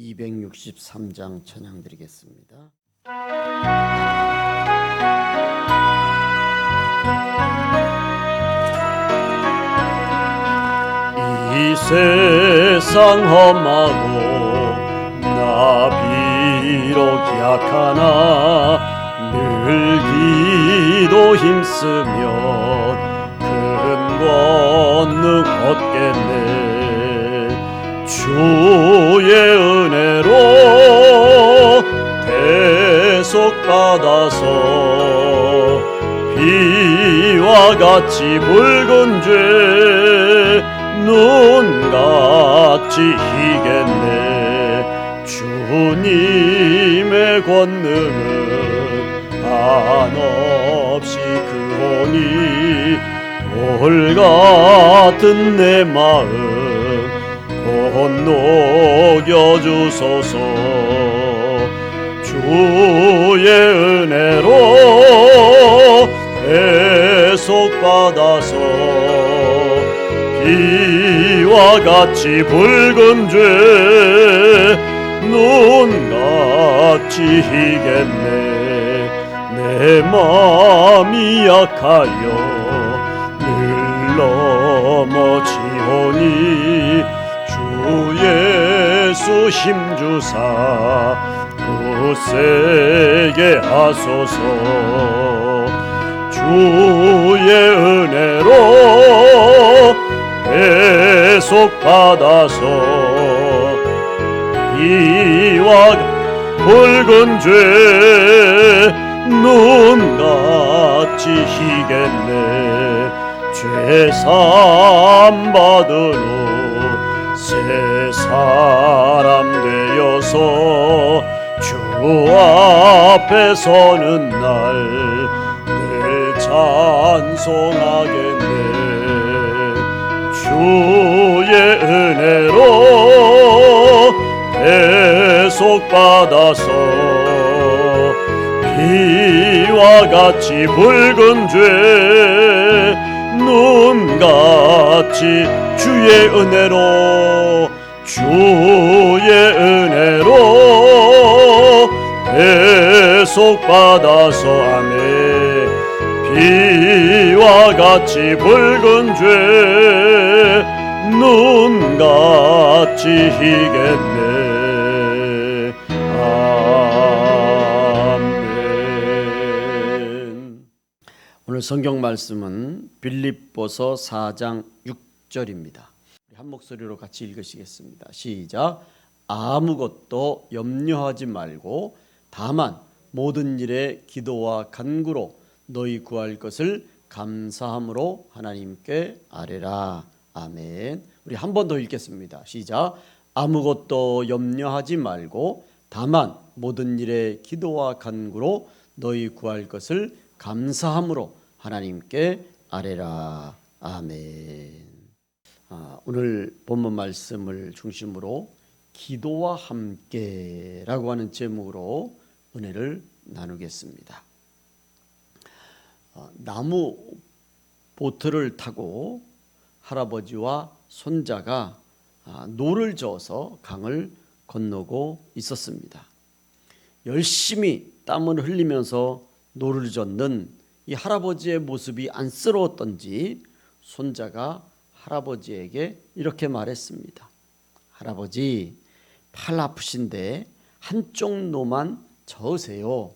263장 찬양 드리겠습니다. 이 세상 험하고 나 비록 약하나 늘 기도 힘쓰면 큰 권능 얻겠네. 주의 은혜로 대속받아서 비와 같이 붉은 죄 눈같이 희겠네. 주님의 권능은 한없이 크오니 돌 같은 내 마음 녹여주소서. 주의 은혜로 대속받아서 비와 같이 붉은 죄 눈같이 희겠네. 내 마음이 약하여 늘 넘어지오니 주 예수 힘주사 굳세게 하소서. 주의 은혜로 대속받아서 비와 붉은 죄 눈같이 희겠네. 죄삼 받은 후 새 사람 되어서 주 앞에 서는 날 늘 찬송하겠네. 주의 은혜로 대속받아서 비와 같이 붉은 죄 눈같이 주의 은혜로 대속받아서 아멘. 비와 같이 붉은 죄 눈같이 희겠네. 아멘. 오늘 성경 말씀은 빌립보서 4장 6절입니다. 한 목소리로 같이 읽으시겠습니다. 시작. 아무것도 염려하지 말고 다만 모든 일에 기도와 간구로 너희 구할 것을 감사함으로 하나님께 아뢰라. 아멘. 우리 한 번 더 읽겠습니다. 시작. 아무것도 염려하지 말고 다만 모든 일에 기도와 간구로 너희 구할 것을 감사함으로 하나님께 아뢰라. 아멘. 오늘 본문 말씀을 중심으로 기도와 함께라고 하는 제목으로 은혜를 나누겠습니다. 나무 보트를 타고 할아버지와 손자가 노를 저어서 강을 건너고 있었습니다. 열심히 땀을 흘리면서 노를 젓는 이 할아버지의 모습이 안쓰러웠던지 손자가 할아버지에게 이렇게 말했습니다. 할아버지, 팔 아프신데 한쪽 노만 저으세요.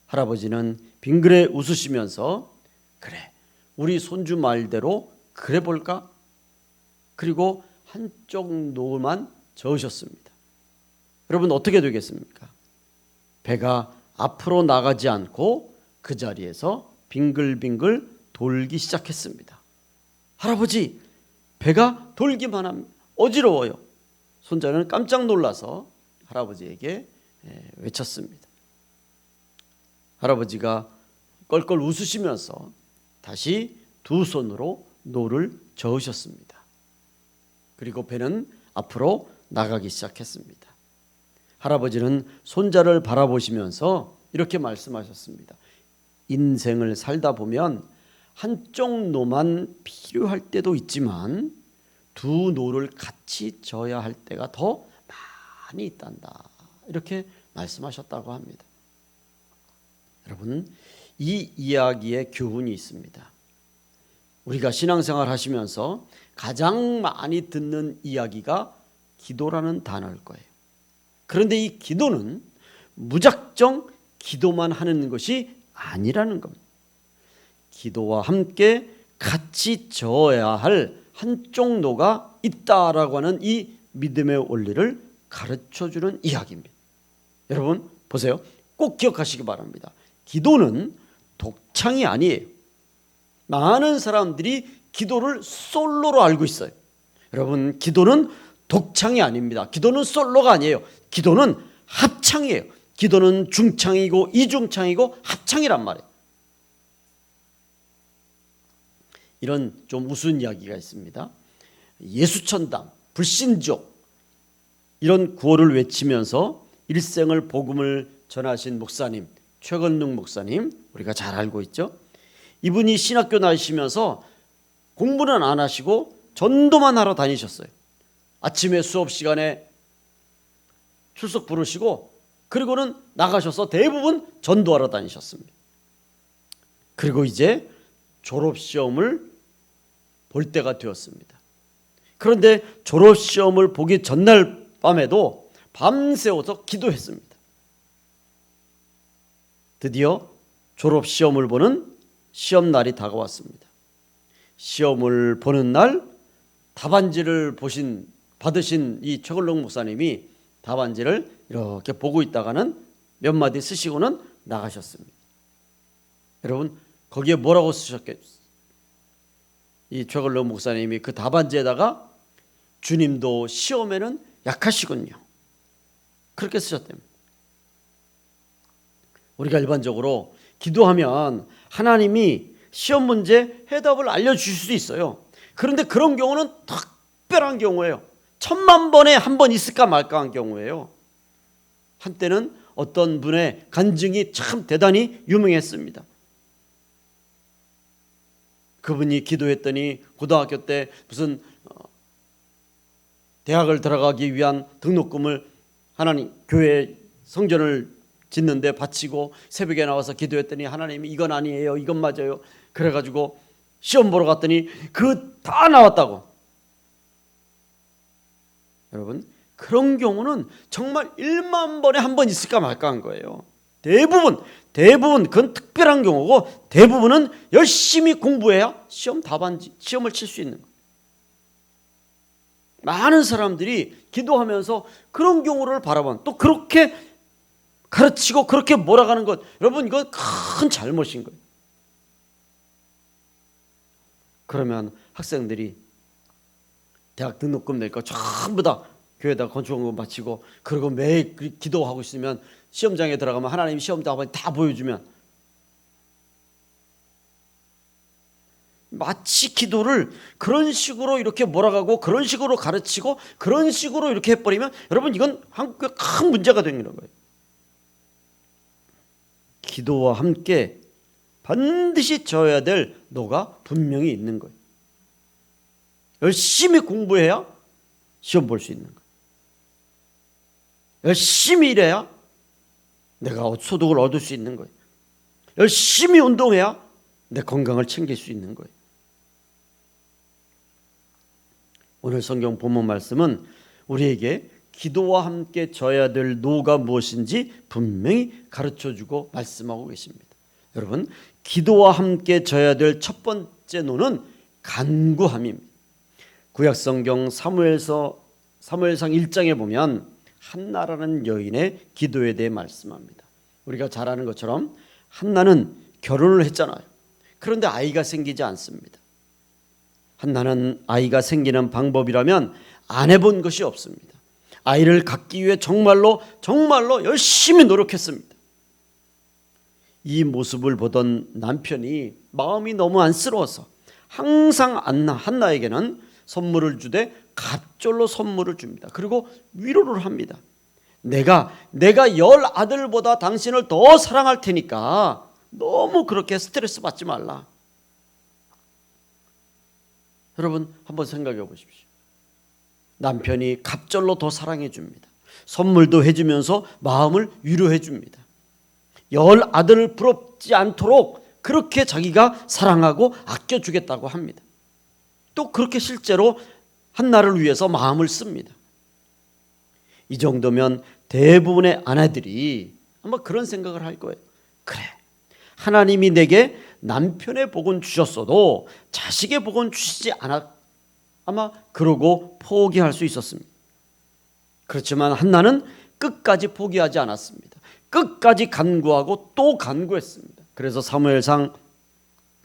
할아버지는 빙그레 웃으시면서 그래, 우리 손주 말대로 그래 볼까? 그리고 한쪽 노만 저으셨습니다. 여러분 어떻게 되겠습니까? 배가 앞으로 나가지 않고 그 자리에서 빙글빙글 돌기 시작했습니다. 할아버지, 배가 돌기만 합니다. 어지러워요. 손자는 깜짝 놀라서 할아버지에게 외쳤습니다. 할아버지가 껄껄 웃으시면서 다시 두 손으로 노를 저으셨습니다. 그리고 배는 앞으로 나가기 시작했습니다. 할아버지는 손자를 바라보시면서 이렇게 말씀하셨습니다. 인생을 살다 보면 한쪽 노만 필요할 때도 있지만 두 노를 같이 져야 할 때가 더 많이 있단다. 이렇게 말씀하셨다고 합니다. 여러분, 이 이야기에 교훈이 있습니다. 우리가 신앙생활 하시면서 가장 많이 듣는 이야기가 기도라는 단어일 거예요. 그런데 이 기도는 무작정 기도만 하는 것이 아니라는 겁니다. 기도와 함께 같이 저어야 할 한쪽 노가 있다라고 하는 이 믿음의 원리를 가르쳐주는 이야기입니다. 여러분 보세요. 꼭 기억하시기 바랍니다. 기도는 독창이 아니에요. 많은 사람들이 기도를 솔로로 알고 있어요. 여러분, 기도는 독창이 아닙니다. 기도는 솔로가 아니에요. 기도는 합창이에요. 기도는 중창이고 이중창이고 합창이란 말이에요. 이런 좀 우스운 이야기가 있습니다. 예수천당, 불신족 이런 구호를 외치면서 일생을 복음을 전하신 목사님, 최건능 목사님, 우리가 잘 알고 있죠. 이분이 신학교 나시면서 공부는 안 하시고 전도만 하러 다니셨어요. 아침에 수업 시간에 출석 부르시고 그리고는 나가셔서 대부분 전도하러 다니셨습니다. 그리고 이제 졸업시험을 볼 때가 되었습니다. 그런데 졸업시험을 보기 전날 밤에도 밤새워서 기도했습니다. 드디어 졸업시험을 보는 시험날이 다가왔습니다. 시험을 보는 날 답안지를 받으신 이 최건록 목사님이 답안지를 이렇게 보고 있다가는 몇 마디 쓰시고는 나가셨습니다. 여러분 거기에 뭐라고 쓰셨겠어요? 이 최건록 목사님이 그 답안지에다가 주님도 시험에는 약하시군요. 그렇게 쓰셨답니다. 우리가 일반적으로 기도하면 하나님이 시험 문제 해답을 알려주실 수 있어요. 그런데 그런 경우는 특별한 경우예요. 1000만 번에 한 번 있을까 말까 한 경우예요. 한때는 어떤 분의 간증이 참 대단히 유명했습니다. 그분이 기도했더니 고등학교 때 무슨 대학을 들어가기 위한 등록금을 하나님 교회 성전을 짓는데 바치고 새벽에 나와서 기도했더니 하나님이 이건 아니에요, 이건 맞아요. 그래가지고 시험 보러 갔더니 그 다 나왔다고. 여러분 그런 경우는 정말 1만 번에 한 번 있을까 말까 한 거예요. 대부분 그건 특별한 경우고 대부분은 열심히 공부해야 시험을 칠 수 있는 거예요. 많은 사람들이 기도하면서 그런 경우를 바라본 또 그렇게 가르치고 그렇게 몰아가는 것, 여러분 이건 큰 잘못인 거예요. 그러면 학생들이 대학 등록금 낼 거 전부 다 교회에다 건축원금 바치고 그리고 매일 기도하고 있으면 시험장에 들어가면 하나님 시험 답안지 다 보여주면 마치 기도를 그런 식으로 이렇게 몰아가고 그런 식으로 가르치고 그런 식으로 이렇게 해버리면 여러분 이건 한국에 큰 문제가 되는 거예요. 기도와 함께 반드시 져야 될 노가 분명히 있는 거예요. 열심히 공부해야 시험 볼 수 있는 거예요. 열심히 일해야 내가 소득을 얻을 수 있는 거예요. 열심히 운동해야 내 건강을 챙길 수 있는 거예요. 오늘 성경 본문 말씀은 우리에게 기도와 함께 져야 될 노가 무엇인지 분명히 가르쳐주고 말씀하고 계십니다. 여러분 기도와 함께 져야 될 첫 번째 노는 간구함입니다. 구약성경 사무엘상 1장에 보면 한나라는 여인의 기도에 대해 말씀합니다. 우리가 잘 아는 것처럼 한나는 결혼을 했잖아요. 그런데 아이가 생기지 않습니다. 한나는 아이가 생기는 방법이라면 안 해본 것이 없습니다. 아이를 갖기 위해 정말로 열심히 노력했습니다. 이 모습을 보던 남편이 마음이 너무 안쓰러워서 항상 한나에게는 선물을 주되 갑절로 선물을 줍니다. 그리고 위로를 합니다. 내가 10아들보다 당신을 더 사랑할 테니까 너무 그렇게 스트레스 받지 말라. 여러분 한번 생각해 보십시오. 남편이 갑절로 더 사랑해 줍니다. 선물도 해주면서 마음을 위로해 줍니다. 10아들을 부럽지 않도록 그렇게 자기가 사랑하고 아껴주겠다고 합니다. 또 그렇게 실제로 한나를 위해서 마음을 씁니다. 이 정도면 대부분의 아내들이 아마 그런 생각을 할 거예요. 그래, 하나님이 내게 남편의 복은 주셨어도 자식의 복은 주시지 않았, 아마 그러고 포기할 수 있었습니다. 그렇지만 한나는 끝까지 포기하지 않았습니다. 끝까지 간구하고 또 간구했습니다. 그래서 사무엘상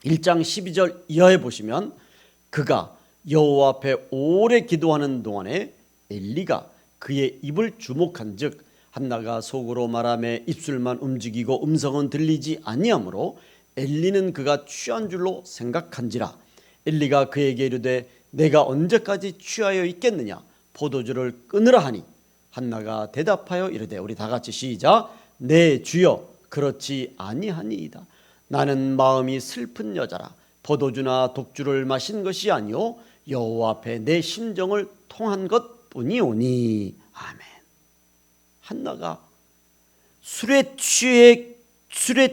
1장 12절 이하에 보시면 그가 여호와 앞에 오래 기도하는 동안에 엘리가 그의 입을 주목한즉 한나가 속으로 말하며 입술만 움직이고 음성은 들리지 아니하므로 엘리는 그가 취한 줄로 생각한지라. 엘리가 그에게 이르되 내가 언제까지 취하여 있겠느냐, 포도주를 끊으라 하니 한나가 대답하여 이르되, 우리 다 같이 시작. 네 주여, 그렇지 아니하니이다. 나는 마음이 슬픈 여자라. 포도주나 독주를 마신 것이 아니요 여호와 앞에 내 심정을 통한 것뿐이오니. 아멘. 한나가 술에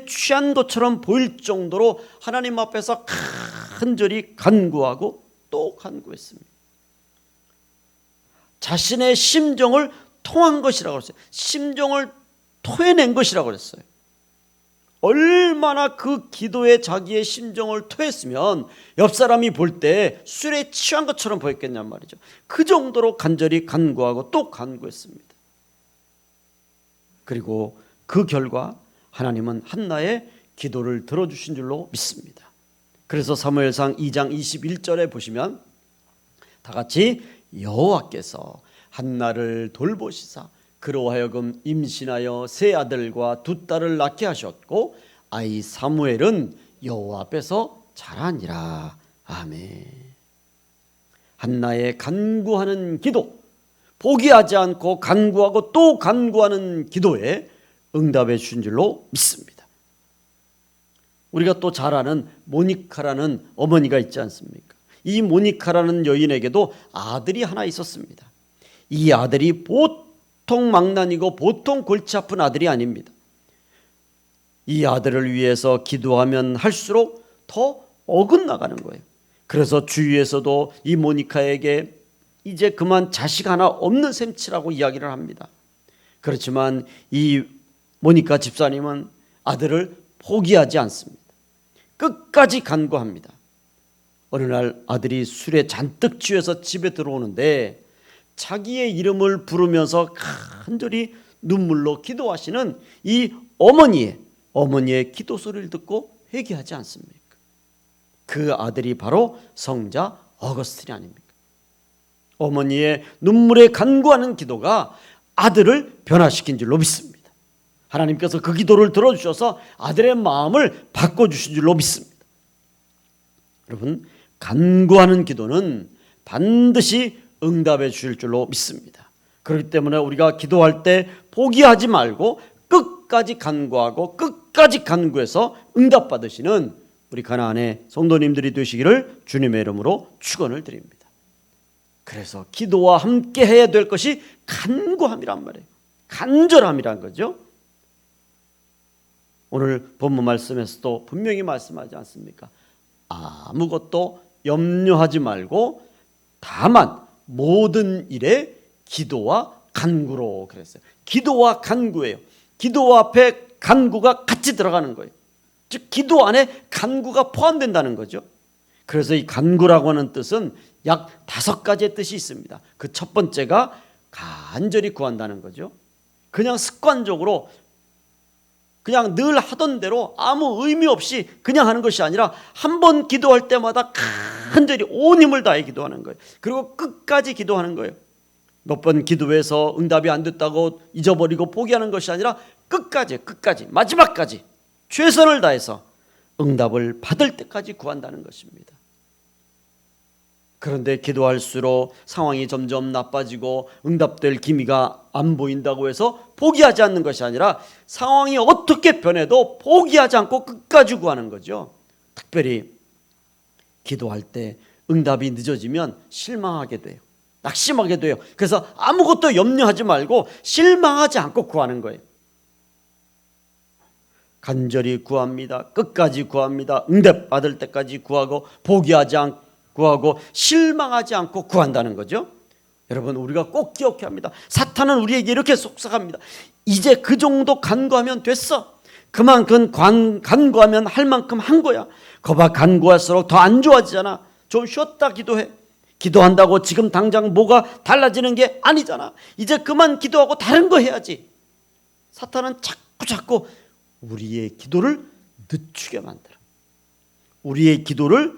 취한 것처럼 보일 정도로 하나님 앞에서 간절히 간구하고 또 간구했습니다. 자신의 심정을 통한 것이라고 했어요. 심정을 토해낸 것이라고 했어요. 얼마나 그 기도에 자기의 심정을 토했으면 옆 사람이 볼 때 술에 취한 것처럼 보였겠냔 말이죠. 그 정도로 간절히 간구하고 또 간구했습니다. 그리고 그 결과 하나님은 한나의 기도를 들어주신 줄로 믿습니다. 그래서 사무엘상 2장 21절에 보시면 다 같이 여호와께서 한나를 돌보시사 그로 하여금 임신하여 세 아들과 두 딸을 낳게 하셨고 아이 사무엘은 여호와 앞에서 자라니라. 아멘. 한나의 간구하는 기도, 포기하지 않고 간구하고 또 간구하는 기도에 응답해 주신 줄로 믿습니다. 우리가 또 잘 아는 모니카라는 어머니가 있지 않습니까? 이 모니카라는 여인에게도 아들이 하나 있었습니다. 이 아들이 보통 망난이고 보통 골치 아픈 아들이 아닙니다. 이 아들을 위해서 기도하면 할수록 더 어긋나가는 거예요. 그래서 주위에서도 이 모니카에게 이제 그만 자식 하나 없는 셈치라고 이야기를 합니다. 그렇지만 이 모니카 집사님은 아들을 포기하지 않습니다. 끝까지 간구합니다. 어느 날 아들이 술에 잔뜩 취해서 집에 들어오는데 자기의 이름을 부르면서 간절히 눈물로 기도하시는 이 어머니의 기도 소리를 듣고 회개하지 않습니까? 그 아들이 바로 성자 어거스틴이 아닙니까? 어머니의 눈물에 간구하는 기도가 아들을 변화시킨 줄로 믿습니다. 하나님께서 그 기도를 들어주셔서 아들의 마음을 바꿔주신 줄로 믿습니다. 여러분, 간구하는 기도는 반드시 응답해 주실 줄로 믿습니다. 그렇기 때문에 우리가 기도할 때 포기하지 말고 끝까지 간구하고 끝까지 간구해서 응답받으시는 우리 가나안의 성도님들이 되시기를 주님의 이름으로 축원을 드립니다. 그래서 기도와 함께 해야 될 것이 간구함이란 말이에요. 간절함이란 거죠. 오늘 본문 말씀에서도 분명히 말씀하지 않습니까? 아무것도 염려하지 말고 다만 모든 일에 기도와 간구로 그랬어요. 기도와 간구예요. 기도 앞에 간구가 같이 들어가는 거예요. 즉 기도 안에 간구가 포함된다는 거죠. 그래서 이 간구라고 하는 뜻은 약 5가지의 뜻이 있습니다. 그 첫 번째가 간절히 구한다는 거죠. 그냥 습관적으로 그냥 늘 하던 대로 아무 의미 없이 그냥 하는 것이 아니라 한 번 기도할 때마다 간절히 온 힘을 다해 기도하는 거예요. 그리고 끝까지 기도하는 거예요. 몇 번 기도해서 응답이 안 됐다고 잊어버리고 포기하는 것이 아니라 끝까지 마지막까지 최선을 다해서 응답을 받을 때까지 구한다는 것입니다. 그런데 기도할수록 상황이 점점 나빠지고 응답될 기미가 안 보인다고 해서 포기하지 않는 것이 아니라 상황이 어떻게 변해도 포기하지 않고 끝까지 구하는 거죠. 특별히 기도할 때 응답이 늦어지면 실망하게 돼요. 낙심하게 돼요. 그래서 아무것도 염려하지 말고 실망하지 않고 구하는 거예요. 간절히 구합니다. 끝까지 구합니다. 응답받을 때까지 구하고 포기하지 않고 구하고 실망하지 않고 구한다는 거죠. 여러분, 우리가 꼭 기억해야 합니다. 사탄은 우리에게 이렇게 속삭합니다. 이제 그 정도 간구하면 됐어. 그만큼 간구하면 할 만큼 한 거야. 거봐, 간구할수록 더 안 좋아지잖아. 좀 쉬었다 기도해. 기도한다고 지금 당장 뭐가 달라지는 게 아니잖아. 이제 그만 기도하고 다른 거 해야지. 사탄은 자꾸 우리의 기도를 늦추게 만들어. 우리의 기도를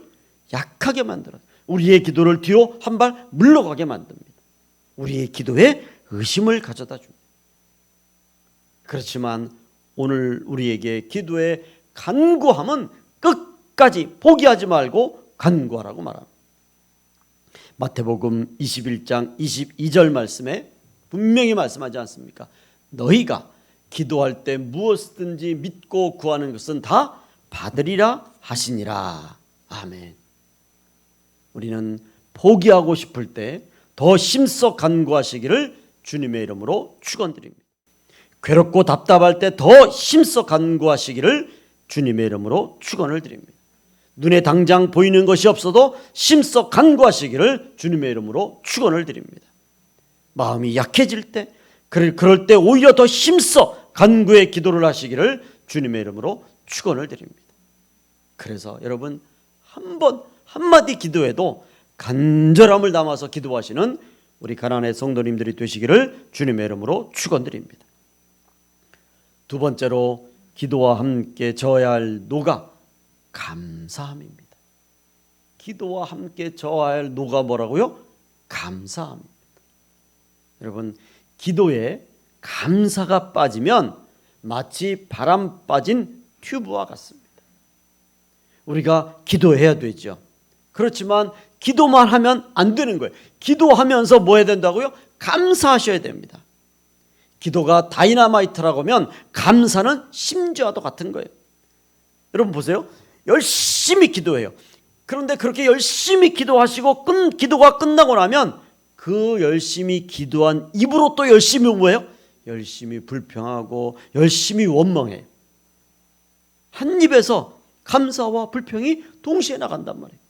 약하게 만들어. 우리의 기도를 뒤로 한 발 물러가게 만듭니다. 우리의 기도에 의심을 가져다 줍니다. 그렇지만 오늘 우리에게 기도의 간구함은 끝까지 포기하지 말고 간구하라고 말합니다. 마태복음 21장 22절 말씀에 분명히 말씀하지 않습니까? 너희가 기도할 때 무엇이든지 믿고 구하는 것은 다 받으리라 하시니라. 아멘. 우리는 포기하고 싶을 때 더 힘써 간구하시기를 주님의 이름으로 축원드립니다. 괴롭고 답답할 때 더 힘써 간구하시기를 주님의 이름으로 축원을 드립니다. 눈에 당장 보이는 것이 없어도 힘써 간구하시기를 주님의 이름으로 축원을 드립니다. 마음이 약해질 때, 그럴 때 오히려 더 힘써 간구의 기도를 하시기를 주님의 이름으로 축원을 드립니다. 그래서 여러분, 한마디 기도해도 간절함을 담아서 기도하시는 우리 가나안의 성도님들이 되시기를 주님의 이름으로 축원드립니다. 두 번째로 기도와 함께 져야 할 노가 감사함입니다. 기도와 함께 져야 할 노가 뭐라고요? 감사함입니다. 여러분, 기도에 감사가 빠지면 마치 바람 빠진 튜브와 같습니다. 우리가 기도해야 되죠. 그렇지만 기도만 하면 안 되는 거예요. 기도하면서 뭐 해야 된다고요? 감사하셔야 됩니다. 기도가 다이너마이트라고 하면 감사는 심지어도 같은 거예요. 여러분 보세요. 열심히 기도해요. 그런데 그렇게 열심히 기도하시고 기도가 끝나고 나면 그 열심히 기도한 입으로 또 열심히 뭐예요? 열심히 불평하고 열심히 원망해요. 한 입에서 감사와 불평이 동시에 나간단 말이에요.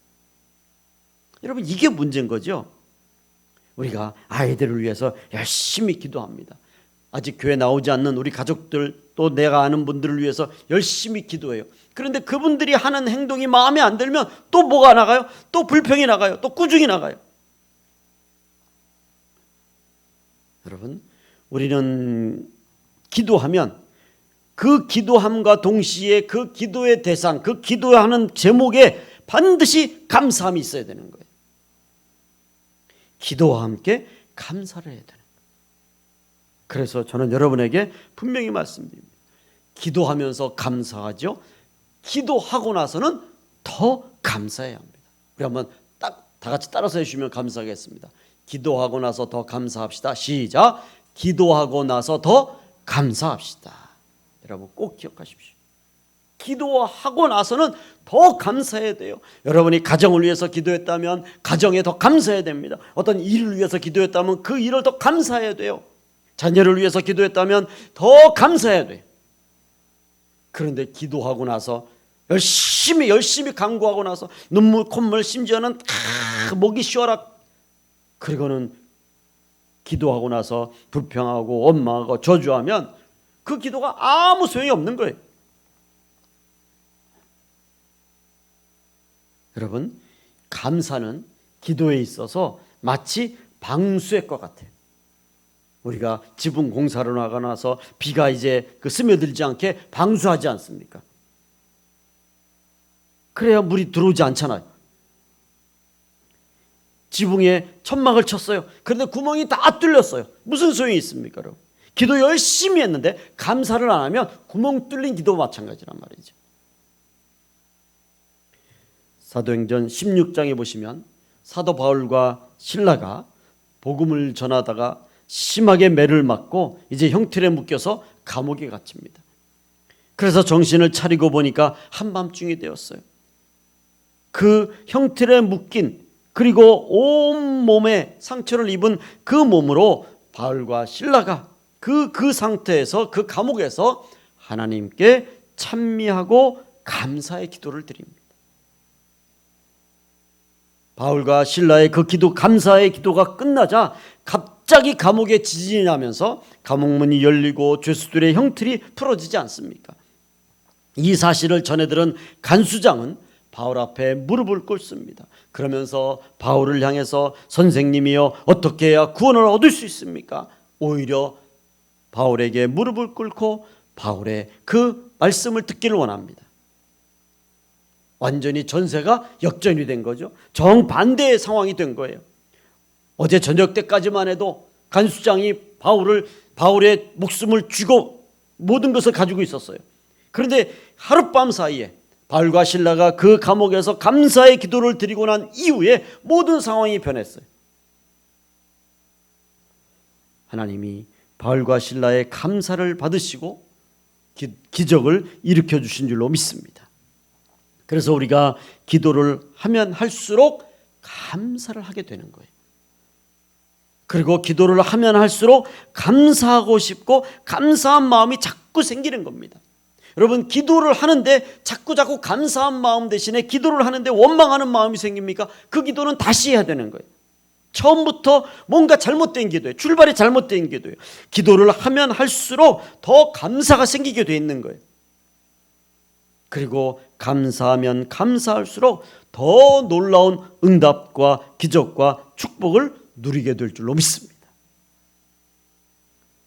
여러분, 이게 문제인 거죠. 우리가 아이들을 위해서 열심히 기도합니다. 아직 교회 나오지 않는 우리 가족들, 또 내가 아는 분들을 위해서 열심히 기도해요. 그런데 그분들이 하는 행동이 마음에 안 들면 또 뭐가 나가요? 또 불평이 나가요. 또 꾸중이 나가요. 여러분, 우리는 기도하면 그 기도함과 동시에 그 기도의 대상, 그 기도하는 제목에 반드시 감사함이 있어야 되는 거예요. 기도와 함께 감사를 해야 되는 거예요. 그래서 저는 여러분에게 분명히 말씀드립니다. 기도하면서 감사하죠. 기도하고 나서는 더 감사해야 합니다. 우리 한번 다 같이 따라서 해주시면 감사하겠습니다. 기도하고 나서 더 감사합시다. 시작. 기도하고 나서 더 감사합시다. 여러분 꼭 기억하십시오. 기도하고 나서는 더 감사해야 돼요. 여러분이 가정을 위해서 기도했다면 가정에 더 감사해야 됩니다. 어떤 일을 위해서 기도했다면 그 일을 더 감사해야 돼요. 자녀를 위해서 기도했다면 더 감사해야 돼요. 그런데 기도하고 나서 열심히 간구하고 나서 눈물 콧물 심지어는 목이 쉬어라, 그리고는 기도하고 나서 불평하고 원망하고 저주하면 그 기도가 아무 소용이 없는 거예요. 여러분, 감사는 기도에 있어서 마치 방수액과 같아요. 우리가 지붕 공사로 나가서 비가 이제 스며들지 않게 방수하지 않습니까? 그래야 물이 들어오지 않잖아요. 지붕에 천막을 쳤어요. 그런데 구멍이 다 뚫렸어요. 무슨 소용이 있습니까, 여러분? 기도 열심히 했는데 감사를 안 하면 구멍 뚫린 기도 마찬가지란 말이죠. 사도행전 16장에 보시면 사도 바울과 실라가 복음을 전하다가 심하게 매를 맞고 이제 형틀에 묶여서 감옥에 갇힙니다. 그래서 정신을 차리고 보니까 한밤중이 되었어요. 그 형틀에 묶인 그리고 온 몸에 상처를 입은 그 몸으로 바울과 실라가 그 상태에서, 그 감옥에서 하나님께 찬미하고 감사의 기도를 드립니다. 바울과 실라의 그 기도, 감사의 기도가 끝나자 갑자기 감옥에 지진이 나면서 감옥문이 열리고 죄수들의 형틀이 풀어지지 않습니까? 이 사실을 전해들은 간수장은 바울 앞에 무릎을 꿇습니다. 그러면서 바울을 향해서 선생님이여 어떻게 해야 구원을 얻을 수 있습니까? 오히려 바울에게 무릎을 꿇고 바울의 그 말씀을 듣기를 원합니다. 완전히 전세가 역전이 된 거죠. 정반대의 상황이 된 거예요. 어제 저녁 때까지만 해도 간수장이 바울의 목숨을 쥐고 모든 것을 가지고 있었어요. 그런데 하룻밤 사이에 바울과 실라가 그 감옥에서 감사의 기도를 드리고 난 이후에 모든 상황이 변했어요. 하나님이 바울과 실라의 감사를 받으시고 기적을 일으켜 주신 줄로 믿습니다. 그래서 우리가 기도를 하면 할수록 감사를 하게 되는 거예요. 그리고 기도를 하면 할수록 감사하고 싶고 감사한 마음이 자꾸 생기는 겁니다. 여러분, 기도를 하는데 자꾸 감사한 마음 대신에 기도를 하는데 원망하는 마음이 생깁니까? 그 기도는 다시 해야 되는 거예요. 처음부터 뭔가 잘못된 기도예요. 출발이 잘못된 기도예요. 기도를 하면 할수록 더 감사가 생기게 돼 있는 거예요. 그리고 감사하면 감사할수록 더 놀라운 응답과 기적과 축복을 누리게 될 줄로 믿습니다.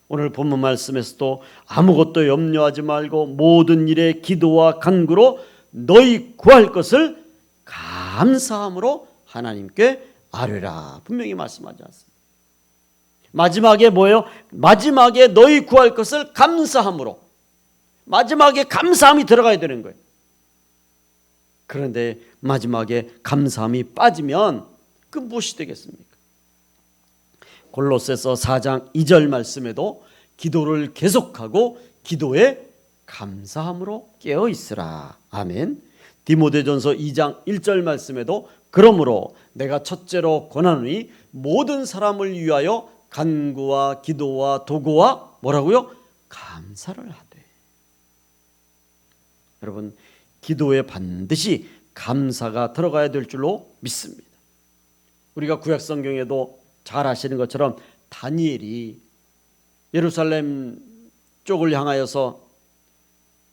오늘 본문 말씀에서도 아무것도 염려하지 말고 모든 일에 기도와 간구로 너희 구할 것을 감사함으로 하나님께 아뢰라, 분명히 말씀하지 않습니다. 마지막에 뭐예요? 마지막에 너희 구할 것을 감사함으로. 마지막에 감사함이 들어가야 되는 거예요. 그런데 마지막에 감사함이 빠지면 그 무엇이 되겠습니까? 골로새서 4장 2절 말씀에도 기도를 계속하고 기도에 감사함으로 깨어 있으라. 아멘. 디모데전서 2장 1절 말씀에도 그러므로 내가 첫째로 권하노니 모든 사람을 위하여 간구와 기도와 도구와 뭐라고요? 감사를 하되. 여러분, 기도에 반드시 감사가 들어가야 될 줄로 믿습니다. 우리가 구약성경에도 잘 아시는 것처럼 다니엘이 예루살렘 쪽을 향하여서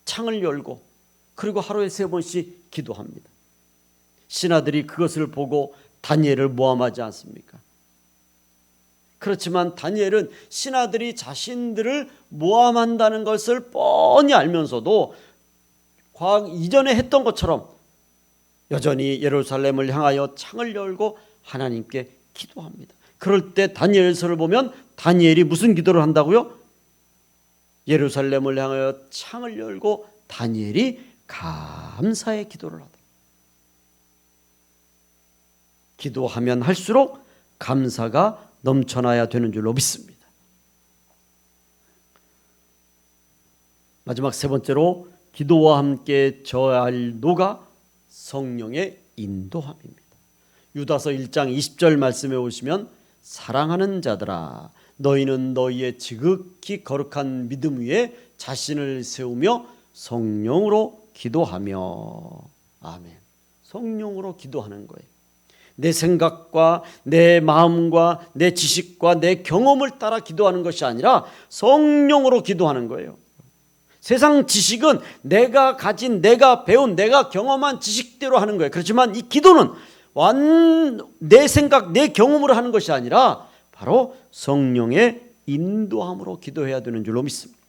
창을 열고 그리고 하루에 3번씩 기도합니다. 신하들이 그것을 보고 다니엘을 모함하지 않습니까? 그렇지만 다니엘은 신하들이 자신들을 모함한다는 것을 뻔히 알면서도 과거 이전에 했던 것처럼 여전히 예루살렘을 향하여 창을 열고 하나님께 기도합니다. 그럴 때 다니엘서를 보면 다니엘이 무슨 기도를 한다고요? 예루살렘을 향하여 창을 열고 다니엘이 감사의 기도를 하다. 기도하면 할수록 감사가 넘쳐나야 되는 줄로 믿습니다. 마지막 세 번째로 기도와 함께 져야 할 노가 성령의 인도함입니다. 유다서 1장 20절 말씀에 오시면 사랑하는 자들아 너희는 너희의 지극히 거룩한 믿음 위에 자신을 세우며 성령으로 기도하며. 아멘. 성령으로 기도하는 거예요. 내 생각과 내 마음과 내 지식과 내 경험을 따라 기도하는 것이 아니라 성령으로 기도하는 거예요. 세상 지식은 내가 가진, 내가 배운, 내가 경험한 지식대로 하는 거예요. 그렇지만 이 기도는 내 생각, 내 경험으로 하는 것이 아니라 바로 성령의 인도함으로 기도해야 되는 줄로 믿습니다.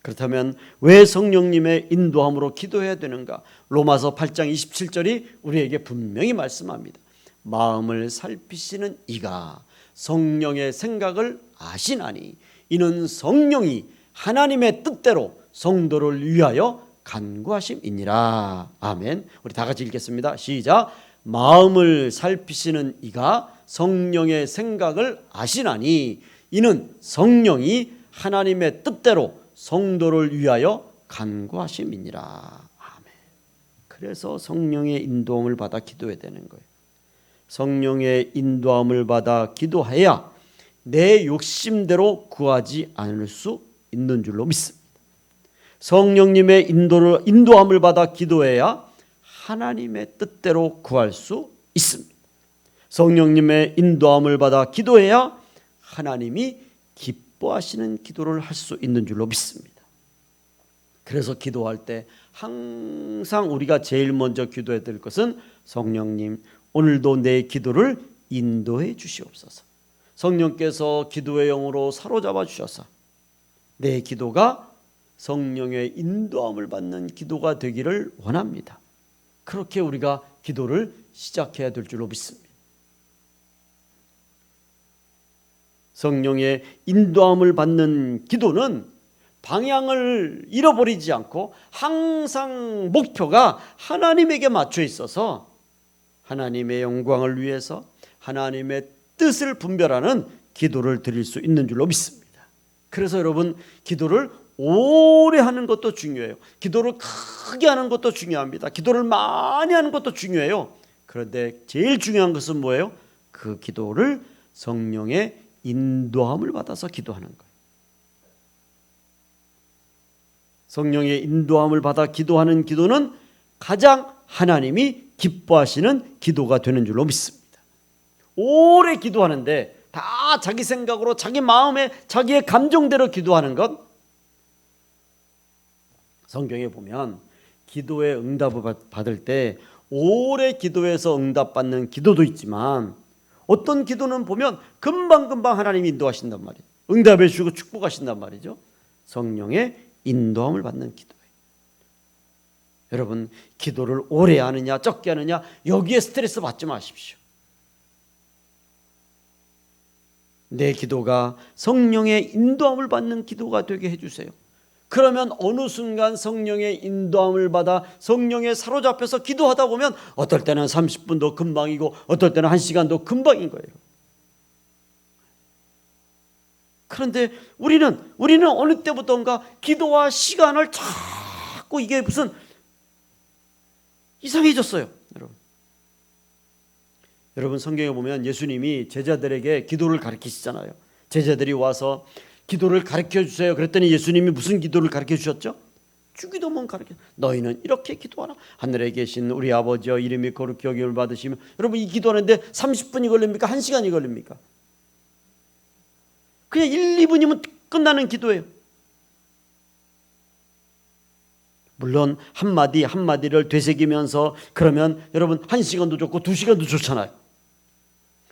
그렇다면 왜 성령님의 인도함으로 기도해야 되는가? 로마서 8장 27절이 우리에게 분명히 말씀합니다. 마음을 살피시는 이가 성령의 생각을 아시나니 이는 성령이 하나님의 뜻대로 성도를 위하여 간구하심이니라. 아멘. 우리 다 같이 읽겠습니다. 시작. 마음을 살피시는 이가 성령의 생각을 아시나니 이는 성령이 하나님의 뜻대로 성도를 위하여 간구하심이니라. 아멘. 그래서 성령의 인도함을 받아 기도해야 되는 거예요. 성령의 인도함을 받아 기도해야 내 욕심대로 구하지 않을 수 있는 줄로 믿습니다. 성령님의 인도함을 받아 기도해야 하나님의 뜻대로 구할 수 있습니다. 성령님의 인도함을 받아 기도해야 하나님이 기뻐하시는 기도를 할 수 있는 줄로 믿습니다. 그래서 기도할 때 항상 우리가 제일 먼저 기도해야 될 것은 성령님, 오늘도 내 기도를 인도해 주시옵소서. 성령께서 기도의 영으로 사로잡아 주셔서 내 기도가 성령의 인도함을 받는 기도가 되기를 원합니다. 그렇게 우리가 기도를 시작해야 될 줄로 믿습니다. 성령의 인도함을 받는 기도는 방향을 잃어버리지 않고 항상 목표가 하나님에게 맞춰 있어서 하나님의 영광을 위해서 하나님의 뜻을 분별하는 기도를 드릴 수 있는 줄로 믿습니다. 그래서 여러분, 기도를 오래 하는 것도 중요해요. 기도를 크게 하는 것도 중요합니다. 기도를 많이 하는 것도 중요해요. 그런데 제일 중요한 것은 뭐예요? 그 기도를 성령의 인도함을 받아서 기도하는 거예요. 성령의 인도함을 받아 기도하는 기도는 가장 하나님이 기뻐하시는 기도가 되는 줄로 믿습니다. 오래 기도하는데 다 자기 생각으로 자기 마음에 자기의 감정대로 기도하는 것, 성경에 보면 기도의 응답을 받을 때 오래 기도해서 응답받는 기도도 있지만 어떤 기도는 보면 금방금방 하나님이 인도하신단 말이에요. 응답해 주시고 축복하신단 말이죠. 성령의 인도함을 받는 기도예요. 여러분, 기도를 오래 하느냐 적게 하느냐 여기에 스트레스 받지 마십시오. 내 기도가 성령의 인도함을 받는 기도가 되게 해주세요. 그러면 어느 순간 성령의 인도함을 받아 성령에 사로잡혀서 기도하다 보면 어떨 때는 30분도 금방이고 어떨 때는 1시간도 금방인 거예요. 그런데 우리는 어느 때부터인가 기도와 시간을 자꾸 이게 무슨 이상해졌어요. 여러분 성경에 보면 예수님이 제자들에게 기도를 가르치시잖아요. 제자들이 와서 기도를 가르쳐 주세요. 그랬더니 예수님이 무슨 기도를 가르쳐 주셨죠? 주기도문 가르쳐. 너희는 이렇게 기도하라. 하늘에 계신 우리 아버지여 이름이 거룩히 여김을 받으시며. 여러분 이 기도하는데 30분이 걸립니까? 1시간이 걸립니까? 그냥 1, 2분이면 끝나는 기도예요. 물론 한마디 한마디를 되새기면서 그러면 여러분 1시간도 좋고 2시간도 좋잖아요.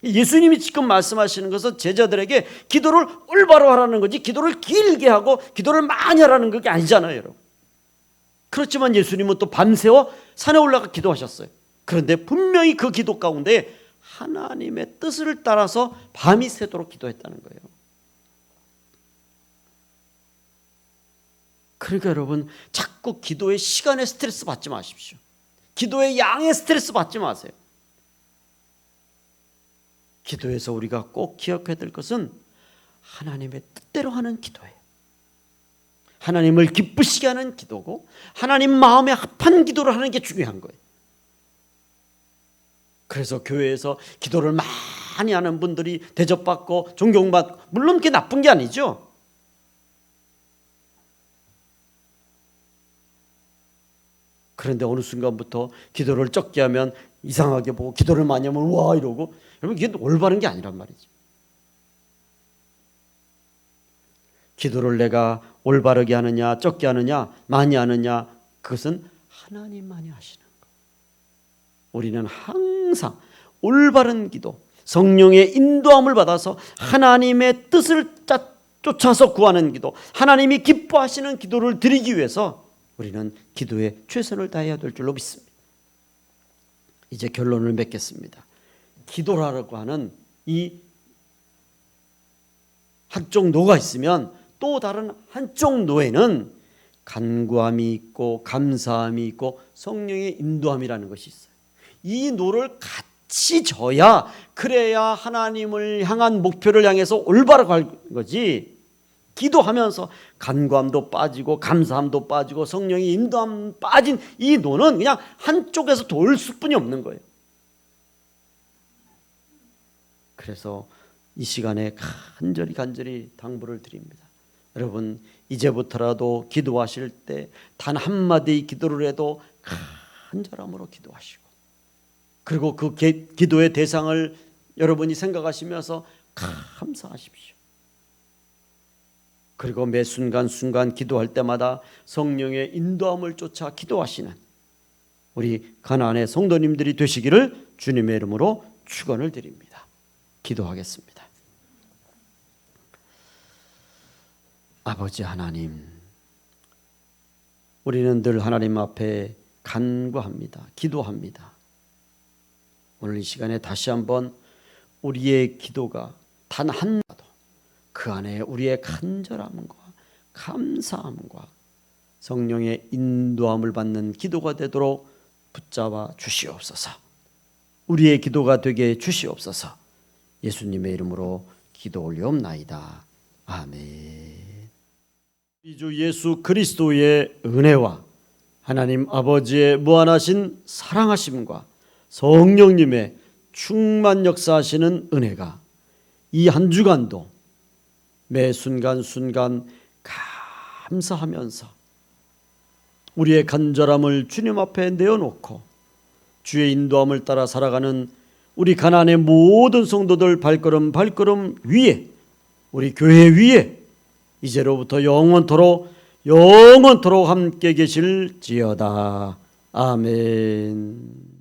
예수님이 지금 말씀하시는 것은 제자들에게 기도를 올바로 하라는 거지 기도를 길게 하고 기도를 많이 하라는 게 아니잖아요, 여러분. 그렇지만 예수님은 또 밤새워 산에 올라가 기도하셨어요. 그런데 분명히 그 기도 가운데 하나님의 뜻을 따라서 밤이 새도록 기도했다는 거예요. 그러니까 여러분 자꾸 기도의 시간에 스트레스 받지 마십시오. 기도의 양에 스트레스 받지 마세요. 기도에서 우리가 꼭 기억해야 될 것은 하나님의 뜻대로 하는 기도예요. 하나님을 기쁘시게 하는 기도고 하나님 마음에 합한 기도를 하는 게 중요한 거예요. 그래서 교회에서 기도를 많이 하는 분들이 대접받고 존경받고 물론 그게 나쁜 게 아니죠. 그런데 어느 순간부터 기도를 적게 하면 이상하게 보고 기도를 많이 하면 와 이러고 여러분 이게 올바른 게 아니란 말이죠. 기도를 내가 올바르게 하느냐 적게 하느냐 많이 하느냐 그것은 하나님만이 하시는 것. 우리는 항상 올바른 기도 성령의 인도함을 받아서 하나님의 뜻을 쫓아서 구하는 기도 하나님이 기뻐하시는 기도를 드리기 위해서 우리는 기도에 최선을 다해야 될 줄로 믿습니다. 이제 결론을 맺겠습니다. 기도라고 하는 이 한쪽 노가 있으면 또 다른 한쪽 노에는 간구함이 있고 감사함이 있고 성령의 인도함이라는 것이 있어요. 이 노를 같이 져야 그래야 하나님을 향한 목표를 향해서 올바로 갈 거지. 기도하면서 간구함도 빠지고 감사함도 빠지고 성령의 인도함 빠진 이 노는 그냥 한쪽에서 돌 수뿐이 없는 거예요. 그래서 이 시간에 간절히 당부를 드립니다. 여러분, 이제부터라도 기도하실 때 단 한마디 기도를 해도 간절함으로 기도하시고, 그리고 그 기도의 대상을 여러분이 생각하시면서 감사하십시오. 그리고 매 순간순간 기도할 때마다 성령의 인도함을 쫓아 기도하시는 우리 가나안의 성도님들이 되시기를 주님의 이름으로 축원을 드립니다. 기도하겠습니다. 아버지 하나님, 우리는 늘 하나님 앞에 간구합니다. 기도합니다. 오늘 이 시간에 다시 한번 우리의 기도가 단 한마디도 그 안에 우리의 간절함과 감사함과 성령의 인도함을 받는 기도가 되도록 붙잡아 주시옵소서. 우리의 기도가 되게 주시옵소서. 예수님의 이름으로 기도 올리옵나이다. 아멘. 우리 주 예수 그리스도의 은혜와 하나님 아버지의 무한하신 사랑하심과 성령님의 충만 역사하시는 은혜가 이 한 주간도 매 순간순간 감사하면서 우리의 간절함을 주님 앞에 내어놓고 주의 인도함을 따라 살아가는 우리 가나안의 모든 성도들 발걸음 위에, 우리 교회 위에 이제로부터 영원토록 함께 계실지어다. 아멘.